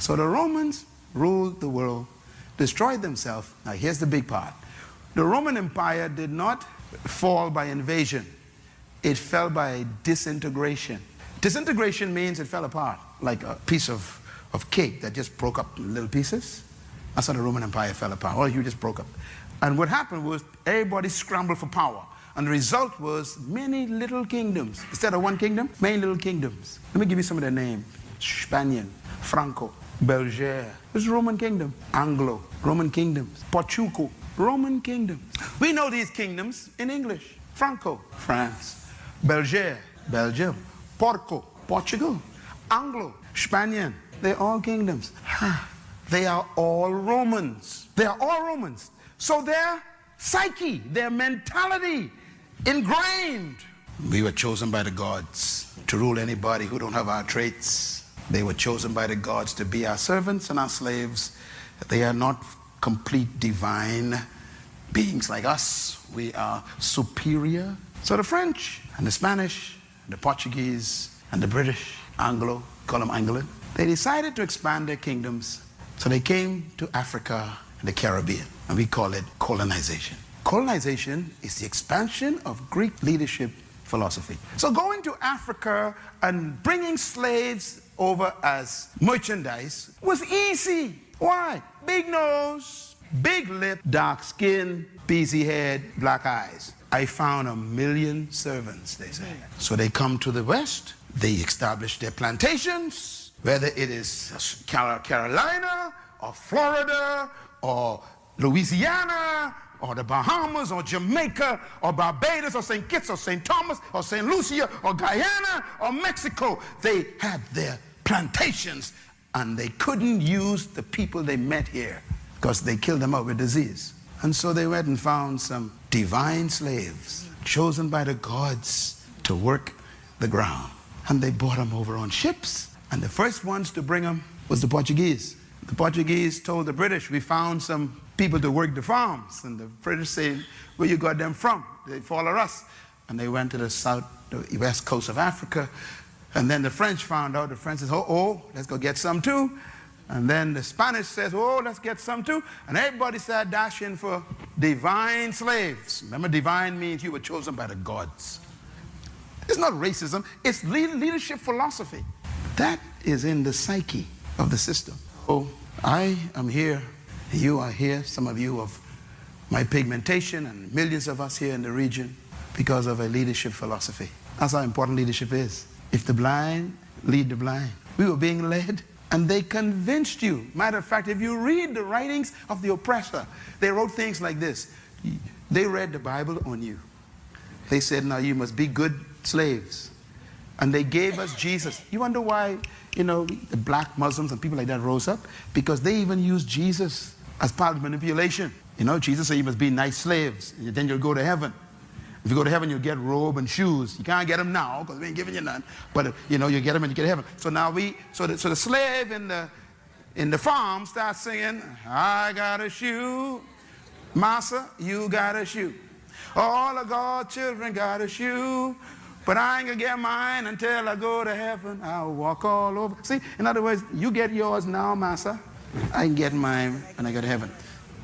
So the Romans ruled the world, destroyed themselves. Now here's the big part. The Roman Empire did not fall by invasion. It fell by disintegration. Disintegration means it fell apart, like a piece of cake that just broke up in little pieces. That's how the Roman Empire fell apart. Or you just broke up. And what happened was everybody scrambled for power. And the result was many little kingdoms. Instead of one kingdom, many little kingdoms. Let me give you some of their names. Spanian, Franco, Belgier. This is Roman kingdom. Anglo, Roman kingdoms. Portugal, Roman kingdoms. We know these kingdoms in English. Franco, France. Belgier, Belgium. Porco, Portugal. Anglo, Spanian. They're all kingdoms. They are all Romans. They are all Romans. So their psyche, their mentality, ingrained. We were chosen by the gods to rule anybody who don't have our traits. They were chosen by the gods to be our servants and our slaves. They are not complete divine beings like us. We are superior. So the French and the Spanish, and the Portuguese and the British, Anglo, call them Angolan, they decided to expand their kingdoms. So they came to Africa and the Caribbean, and we call it colonization. Colonization is the expansion of Greek leadership philosophy. So going to Africa and bringing slaves over as merchandise was easy. Why? Big nose, big lip, dark skin, busy head, black eyes. I found 1 million servants, they say. So they come to the West, they establish their plantations, whether it is Carolina or Florida or Louisiana or the Bahamas or Jamaica or Barbados or St. Kitts or St. Thomas or St. Lucia or Guyana or Mexico. They had their plantations and they couldn't use the people they met here because they killed them out with disease. And so they went and found some divine slaves chosen by the gods to work the ground. And they brought them over on ships. And the first ones to bring them was the Portuguese. The Portuguese told the British, we found some people to work the farms. And the British said, where you got them from? They follow us. And they went to the west coast of Africa. And then the French found out. The French said, oh, let's go get some too. And then the Spanish says, oh, let's get some too. And everybody started dashing for divine slaves. Remember, divine means you were chosen by the gods. It's not racism. It's leadership philosophy. That is in the psyche of the system. Oh, I am here. You are here. Some of you of my pigmentation and millions of us here in the region because of a leadership philosophy. That's how important leadership is. If the blind lead the blind. We were being led. And they convinced you. Matter of fact, if you read the writings of the oppressor, they wrote things like this. They read the Bible on you. They said, now you must be good slaves. And they gave us Jesus. You wonder why, you know, the black Muslims and people like that rose up? Because they even used Jesus as part of manipulation. You know, Jesus said you must be nice slaves. And then you'll go to heaven. If you go to heaven, you'll get robe and shoes. You can't get them now because we ain't giving you none. But you know, you get them and you get to heaven. So now so the slave in the farm starts singing, I got a shoe, massa, you got a shoe. All of God's children got a shoe, but I ain't gonna get mine until I go to heaven. I'll walk all over. See, in other words, you get yours now, massa. I can get mine when I go to heaven.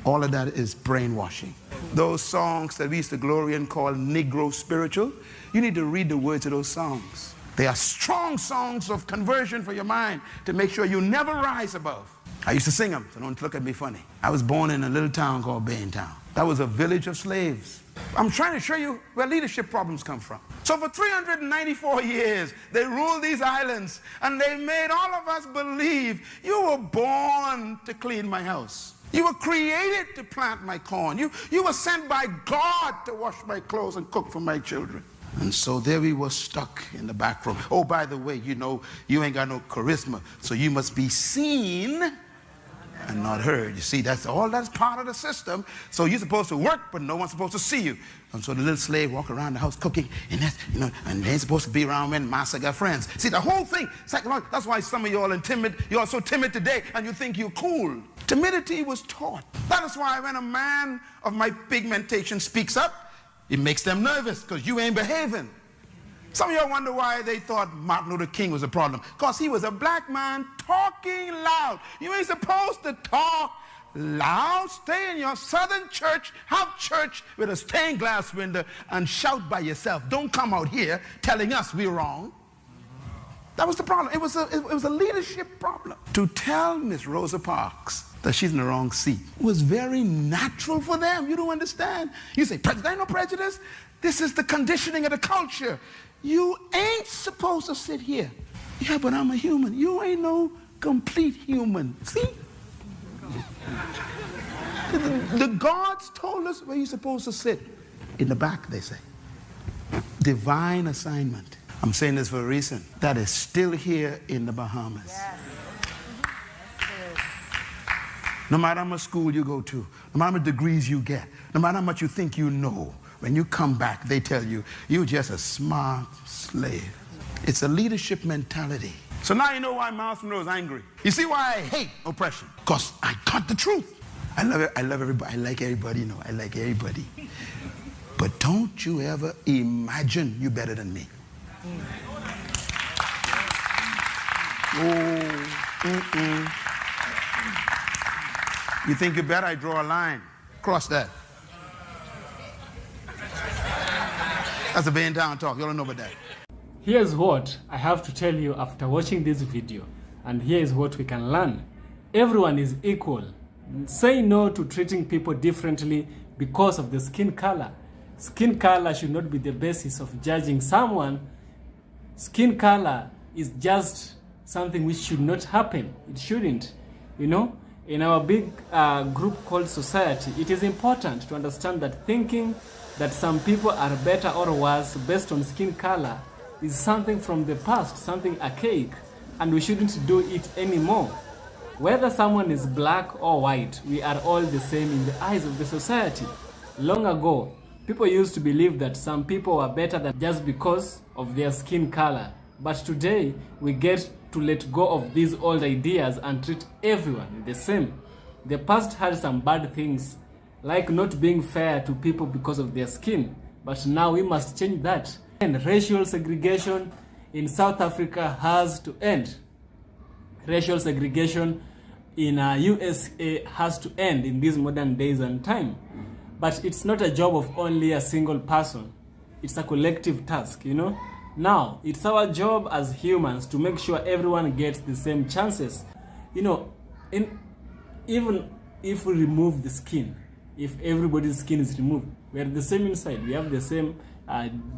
All of that is brainwashing. Those songs that we used to glory and call Negro spiritual, you need to read the words of those songs. They are strong songs of conversion for your mind to make sure you never rise above. I used to sing them, so don't look at me funny. I was born in a little town called Baintown. That was a village of slaves. I'm trying to show you where leadership problems come from. So for 394 years, they ruled these islands, and they made all of us believe you were born to clean my house. You were created to plant my corn. You were sent by God to wash my clothes and cook for my children. And so there we were stuck in the back room. Oh, by the way, you know, you ain't got no charisma, so you must be seen and not heard. You see, that's part of the system. So you're supposed to work, but no one's supposed to see you. And so the little slave walk around the house cooking, and that's, you know, and they ain't supposed to be around when master got friends. See, the whole thing, psychological. That's why some of you all are timid. You're so timid today, and you think you're cool. Timidity was taught. That is why when a man of my pigmentation speaks up, it makes them nervous because you ain't behaving. Some of y'all wonder why they thought Martin Luther King was a problem. Because he was a black man talking loud. You ain't supposed to talk loud. Stay in your southern church, have church with a stained glass window, and shout by yourself. Don't come out here telling us we're wrong. That was the problem. It was a leadership problem. To tell Miss Rosa Parks that she's in the wrong seat was very natural for them. You don't understand. You say, there ain't no prejudice. This is the conditioning of the culture. You ain't supposed to sit here. Yeah, but I'm a human. You ain't no complete human. See? The gods told us where you're supposed to sit. In the back, they say. Divine assignment. I'm saying this for a reason. That is still here in the Bahamas. Yes. No matter how much school you go to, no matter how many degrees you get, no matter how much you think you know, when you come back, they tell you, you're just a smart slave. It's a leadership mentality. So now you know why Myles Monroe is angry. You see why I hate oppression? Because I got the truth. I love it. I love everybody. I like everybody. You know, I like everybody. But don't you ever imagine you're better than me. You think you're better? I draw a line. Cross that. That's a Bain Town talk. You don't know about that. Here's what I have to tell you after watching this video, and here is what we can learn. Everyone is equal. Say no to treating people differently because of the skin color. Skin color should not be the basis of judging someone. Skin color is just something which should not happen. It shouldn't. You know, in our big group called society, it is important to understand that thinking that some people are better or worse based on skin color is something from the past, something archaic, and we shouldn't do it anymore. Whether someone is black or white, we are all the same in the eyes of the society. Long ago, people used to believe that some people were better than just because of their skin color. But today, we get to let go of these old ideas and treat everyone the same. The past had some bad things, like not being fair to people because of their skin. But now we must change that. And racial segregation in South Africa has to end. Racial segregation in USA has to end in these modern days and time. But it's not a job of only a single person. It's a collective task, you know. Now, it's our job as humans to make sure everyone gets the same chances. You know, even if we remove the skin, if everybody's skin is removed, we are the same inside. We have the same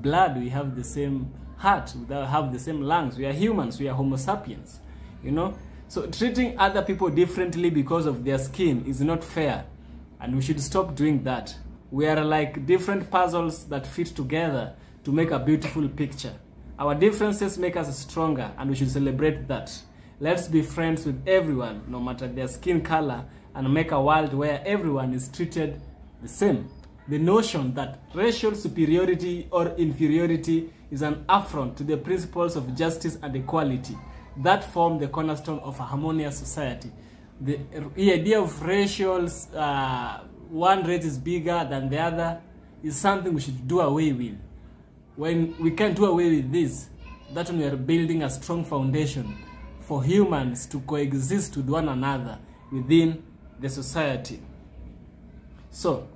blood, we have the same heart, we have the same lungs. We are humans, we are Homo sapiens, you know. So treating other people differently because of their skin is not fair, and we should stop doing that. We are like different puzzles that fit together to make a beautiful picture. Our differences make us stronger, and we should celebrate that. Let's be friends with everyone, no matter their skin color, and make a world where everyone is treated the same. The notion that racial superiority or inferiority is an affront to the principles of justice and equality that form the cornerstone of a harmonious society. The idea of racial, one race is bigger than the other, is something we should do away with. When we can't do away with this, that's when we are building a strong foundation for humans to coexist with one another within the society. So,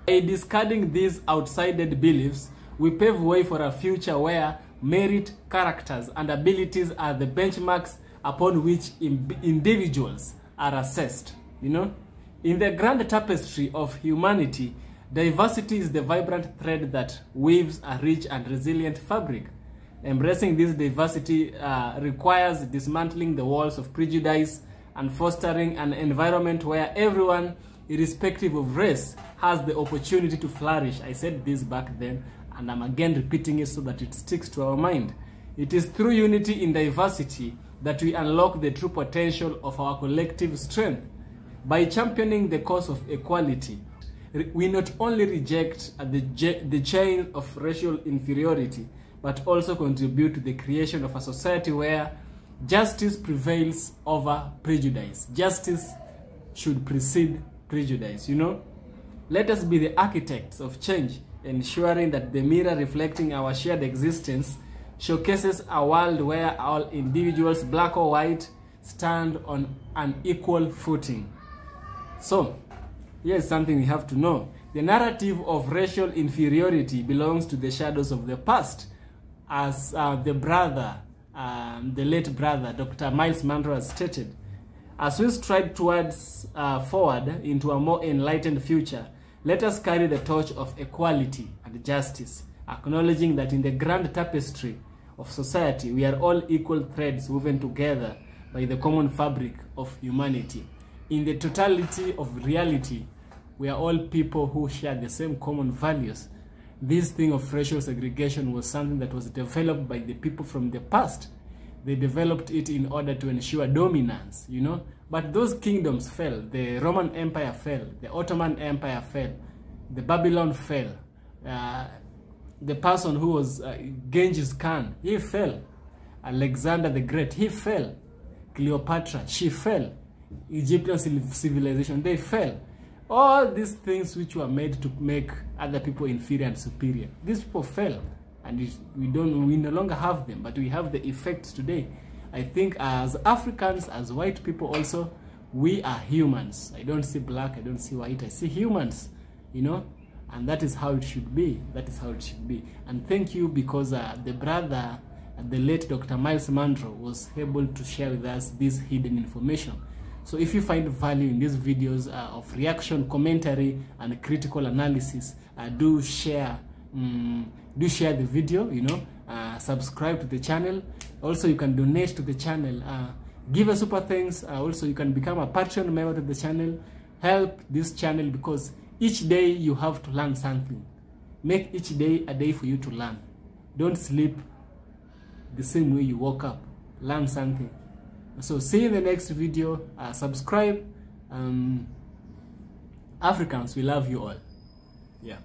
by discarding these outsided beliefs, we pave way for a future where merit, characters, and abilities are the benchmarks upon which individuals are assessed. You know, in the grand tapestry of humanity, diversity is the vibrant thread that weaves a rich and resilient fabric. Embracing this diversity requires dismantling the walls of prejudice and fostering an environment where everyone, irrespective of race, has the opportunity to flourish. I said this back then, and I'm again repeating it so that it sticks to our mind. It is through unity in diversity that we unlock the true potential of our collective strength. By championing the cause of equality, we not only reject the chain of racial inferiority, but also contribute to the creation of a society where justice prevails over prejudice. Justice should precede prejudice, you know. Let us be the architects of change, ensuring that the mirror reflecting our shared existence showcases a world where all individuals, black or white, stand on an equal footing. So, here's something we have to know. The narrative of racial inferiority belongs to the shadows of the past, as the late brother, Dr. Myles Monroe, has stated. As we stride towards forward into a more enlightened future, let us carry the torch of equality and justice, acknowledging that in the grand tapestry of society, we are all equal threads woven together by the common fabric of humanity. In the totality of reality, we are all people who share the same common values. This thing of racial segregation was something that was developed by the people from the past. They developed it in order to ensure dominance, you know. But those kingdoms fell. The Roman Empire fell. The Ottoman Empire fell. The Babylon fell. The person who was Genghis Khan, he fell. Alexander the Great, he fell. Cleopatra, she fell. Egyptian civilization, they fell. All these things which were made to make other people inferior and superior, these people fell, and we no longer have them, but we have the effects today. I think as Africans, as white people also, we are humans. I don't see black, I don't see white, I see humans, you know, and that is how it should be. That is how it should be. And thank you, because the brother, the late Dr. Myles Monroe, was able to share with us this hidden information. So if you find value in these videos of reaction, commentary, and critical analysis, do share the video, you know, subscribe to the channel. Also, you can donate to the channel, give a super thanks. Also, you can become a Patreon member to the channel. Help this channel, because each day you have to learn something. Make each day a day for you to learn. Don't sleep the same way you woke up. Learn something. So see you in the next video. Subscribe. Africans, we love you all. Yeah.